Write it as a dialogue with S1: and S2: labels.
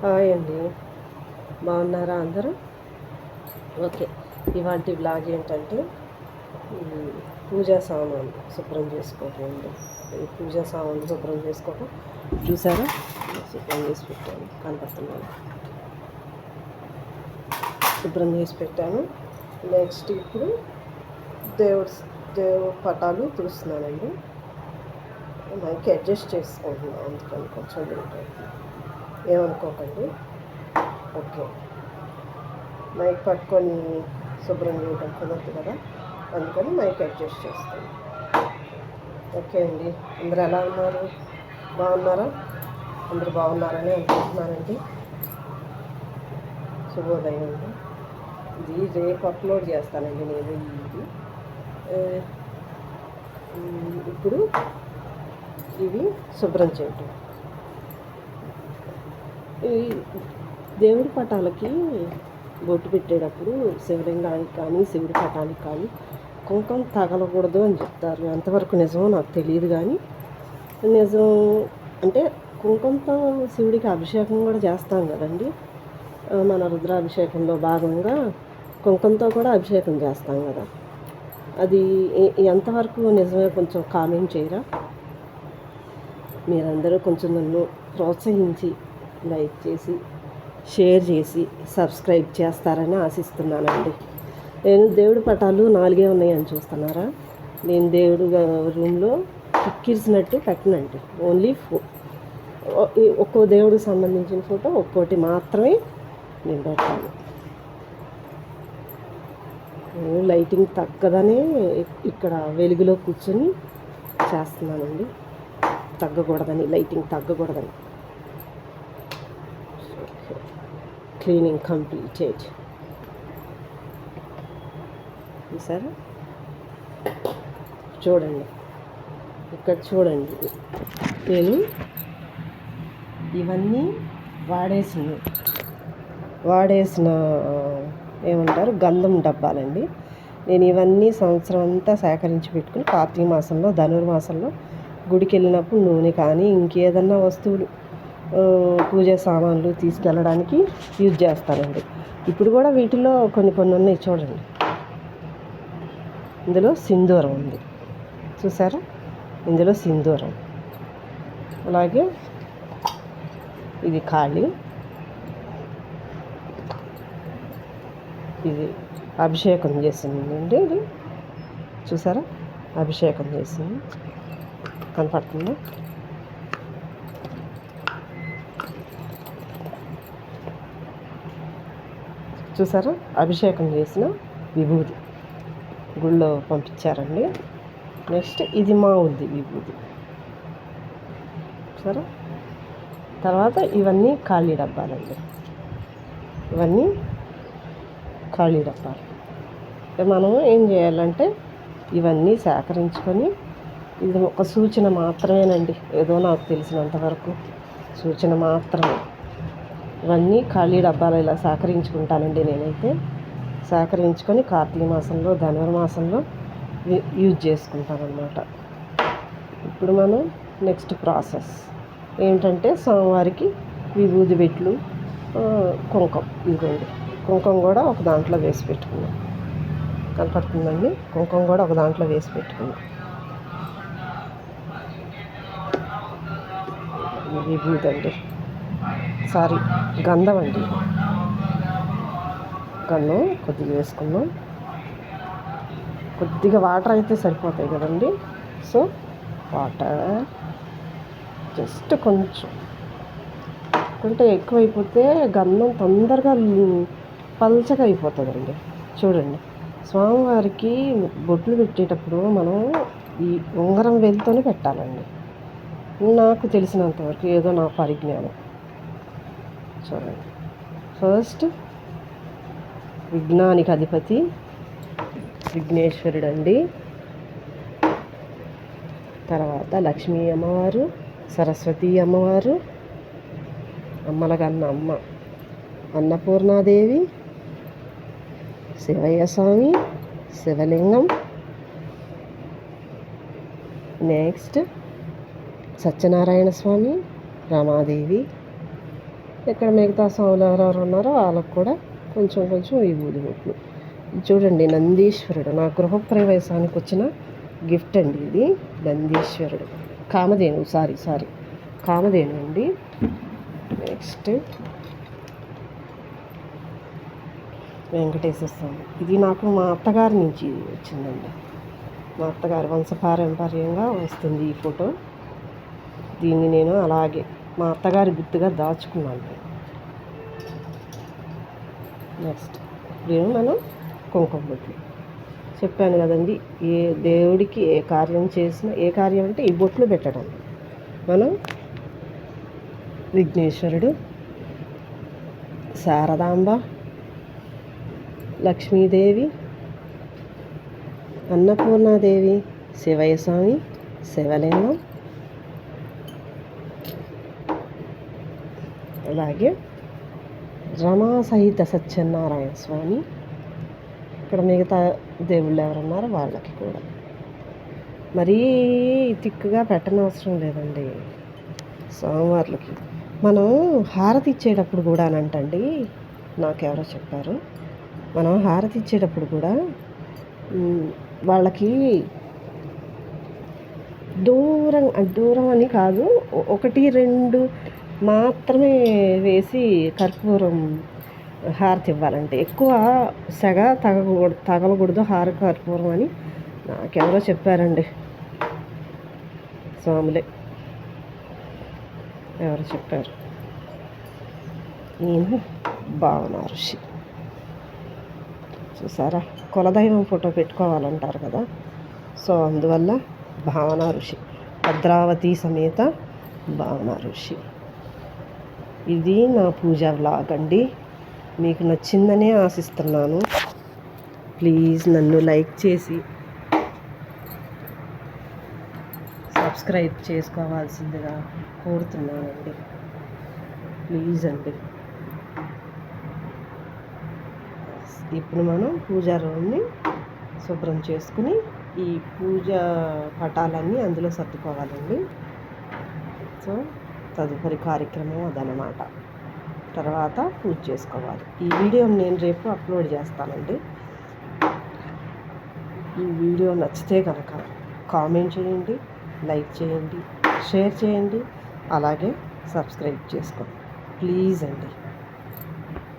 S1: Hi అండి, బాగున్నారా అందరూ? ఓకే, ఇవాంటి బ్లాగ్ ఏంటంటే పూజా సామాన్లు శుభ్రం చేసుకోవటం అండి. ఈ పూజా సామాన్లు శుభ్రం చేసుకోవటం చూసారా, శుభ్రం చేసి పెట్టాను, కనపడుతున్నాను, శుభ్రం చేసి పెట్టాను. నెక్స్ట్ ఇప్పుడు దేవుడు పటాలు తుడుస్తున్నానండి. మనకి అడ్జస్ట్ చేసుకుంటున్నాం, అందుకని కొంచెం లేట్ అవుతుంది, ఏమనుకోకండి. ఓకే, మైక్ పట్టుకొని శుభ్రం చేయడం కుదరదు కదా, అందుకని మైక్ అడ్జస్ట్ చేస్తాను. ఓకే అండి, అందరూ ఎలా ఉన్నారు? బాగున్నారా? అందరూ బాగున్నారని అనుకుంటున్నానండి. శుభోదయం అండి. ఇది రేపు అప్లోడ్ చేస్తానండి నేను. ఇది ఇప్పుడు ఇవి శుభ్రం చేయటం. ఈ దేవుడి పటాలకి బొట్టు పెట్టేటప్పుడు శివలింగానికి కానీ శివుడి పటానికి కానీ కుంకుమ తగలకూడదు అని చెప్తారు. ఎంతవరకు నిజమో నాకు తెలియదు, కానీ నిజం అంటే కుంకుమతో శివుడికి అభిషేకం కూడా చేస్తాం కదండి. మన రుద్రాభిషేకంలో భాగంగా కుంకుమతో కూడా అభిషేకం చేస్తాం కదా. అది ఎంతవరకు నిజమే కొంచెం కామెంట్ చేయరా? మీరందరూ కొంచెం నన్ను ప్రోత్సహించి లైక్ చేసి షేర్ చేసి సబ్స్క్రైబ్ చేస్తారని ఆశిస్తున్నానండి. నేను దేవుడి పటాలు 4 ఉన్నాయని చూస్తున్నారా? నేను దేవుడు రూమ్లో కిక్కిరిసినట్టు పెట్టనండి. ఓన్లీ ఒక్కో దేవుడికి సంబంధించిన ఫోటో ఒక్కోటి మాత్రమే నేను పెడతాను. లైటింగ్ తగ్గదనే ఇక్కడ వెలుగులో కూర్చొని చేస్తున్నానండి. తగ్గకూడదని, లైటింగ్ తగ్గకూడదని. Cleaning completed. చూసారా? చూడండి, ఇక్కడ చూడండి, నేను ఇవన్నీ వాడేసిన ఏమంటారు, గంధం డబ్బాలండి. నేను ఇవన్నీ సంవత్సరం అంతా సేకరించి పెట్టుకుని కార్తీక మాసంలో ధనుర్మాసంలో గుడికి వెళ్ళినప్పుడు నూనె కానీ ఇంకేదన్నా వస్తువులు పూజ సామాన్లు తీసుకెళ్ళడానికి యూజ్ చేస్తానండి. ఇప్పుడు కూడా వీటిలో కొన్ని ఉన్నాయి చూడండి. ఇందులో సింధూరం ఉంది, చూసారా? ఇందులో సింధూరం. అలాగే ఇది ఖాళీ, ఇది అభిషేకం చేసిందండి. ఇది చూసారా, అభిషేకం చేసింది, కనపడుతుందా? చూసారా, అభిషేకం చేసిన విభూది గుళ్ళో పంపించారండి. నెక్స్ట్ ఇది మామూలుది విభూది, చూసారా? తర్వాత ఇవన్నీ ఖాళీ డబ్బాలండి. ఇవన్నీ ఖాళీ డబ్బాలు. మనం ఏం చేయాలంటే ఇవన్నీ సేకరించుకొని, ఇది ఒక సూచన మాత్రమేనండి, ఏదో నాకు తెలిసినంతవరకు సూచన మాత్రమే. ఇవన్నీ ఖాళీ డబ్బాలు ఇలా సేకరించుకుంటానండి నేనైతే. సేకరించుకొని కార్తీక మాసంలో ధనుర్మాసంలో యూజ్ చేసుకుంటాను అన్నమాట. ఇప్పుడు మనం నెక్స్ట్ ప్రాసెస్ ఏంటంటే స్వామివారికి విభూది బెట్లు, కుంకుమ. ఇదిగోండి, కుంకుమ కూడా ఒక దాంట్లో వేసి పెట్టుకున్నాం, కనపడుతుందండి? కుంకుమ కూడా ఒక దాంట్లో వేసి పెట్టుకున్నాం. విభూది అండి, సారీ, గంధం అండి. గంధం కొద్దిగా వేసుకుందాం. కొద్దిగా వాటర్ అయితే సరిపోతాయి కదండి. సో వాటర్ జస్ట్ కొంచెం, అంటే ఎక్కువైపోతే గంధం తొందరగా పల్చగా అయిపోతుందండి. చూడండి, స్వామివారికి బొట్లు పెట్టేటప్పుడు మనం ఈ ఉంగరం వేలుతోనే పెట్టాలండి, నాకు తెలిసినంతవరకు, ఏదో నా పరిజ్ఞానం. చూడండి, ఫస్ట్ విఘ్నానికి అధిపతి విఘ్నేశ్వరుడు అండి. తర్వాత లక్ష్మీ అమ్మవారు, సరస్వతి అమ్మవారు, అమ్మలగన్న అమ్మ అన్నపూర్ణాదేవి, శివయ్య స్వామి, శివలింగం, నెక్స్ట్ సత్యనారాయణ స్వామి, రమాదేవి, ఇక్కడ మిగతా స్వాములు ఎవరెవరు ఉన్నారో వాళ్ళకు కూడా కొంచెం కొంచెం విభూది బొట్లు. చూడండి నందీశ్వరుడు నా గృహప్రవేశానికి వచ్చిన గిఫ్ట్ అండి ఇది. నందీశ్వరుడు కామధేను సారీ కామధేను అండి. నెక్స్ట్ వెంకటేశ్వర స్వామి. ఇది నాకు మా అత్తగారి నుంచి వచ్చిందండి. మా అత్తగారి వంశపారంపర్యంగా వస్తుంది ఈ ఫోటో. దీన్ని నేను అలాగే మా అత్తగారి గుర్తుగా దాచుకున్నాను. నెక్స్ట్ ఇప్పుడు మనం కుంకుమ బొట్లు చెప్పాను కదండి. ఏ దేవుడికి ఏ కార్యం చేసినా, ఏ కార్యం అంటే ఈ బొట్లు పెట్టడం. మనం విఘ్నేశ్వరుడు, శారదాంబ, లక్ష్మీదేవి, అన్నపూర్ణాదేవి, శివయ్య స్వామి, శివలింగం, అలాగే రమా సహిత సత్యనారాయణ స్వామి. ఇక్కడ మిగతా దేవుళ్ళు ఎవరున్నారో వాళ్ళకి కూడా మరీ తిక్కుగా పెట్టనవసరం లేదండి. స్వామివార్లకి మనం హారతి ఇచ్చేటప్పుడు కూడా అనంటండి, నాకెవరో చెప్పారు, మనం హారతి ఇచ్చేటప్పుడు కూడా వాళ్ళకి దూరం అని కాదు, 1-2 మాత్రమే వేసి కర్పూరం హారతి ఇవ్వాలంటే, ఎక్కువ సెగ తగలకూడదు కర్పూరం అని నాకెవరో చెప్పారండి. స్వాములే ఎవరు చెప్పారు. ఈయన భావన ఋషి. చూసారా, కులదైవం ఫోటో పెట్టుకోవాలంటారు కదా, సో అందువల్ల భావన ఋషి, భద్రావతి సమేత భావన ఋషి. ఇది నా పూజా వ్లాగ్ అండి. మీకు నచ్చిందనే ఆశిస్తున్నాను. ప్లీజ్ నన్ను లైక్ చేసి సబ్స్క్రైబ్ చేసుకోవాల్సిందిగా కోరుతున్నానండి. ప్లీజ్ అండి. ఇప్పుడు మనం పూజా రూమ్ని శుభ్రం చేసుకుని ఈ పూజా పటాలన్నీ అందులో సర్దుకోవాలండి. సో తదుపరి కార్యక్రమం అదనమాట. తర్వాత పూజ చేసుకోవాలి. ఈ వీడియోని నేను రేపు అప్లోడ్ చేస్తానండి. ఈ వీడియో నచ్చితే కనుక కామెంట్ చేయండి, లైక్ చేయండి, షేర్ చేయండి, అలాగే సబ్స్క్రైబ్ చేసుకోండి ప్లీజ్ అండి.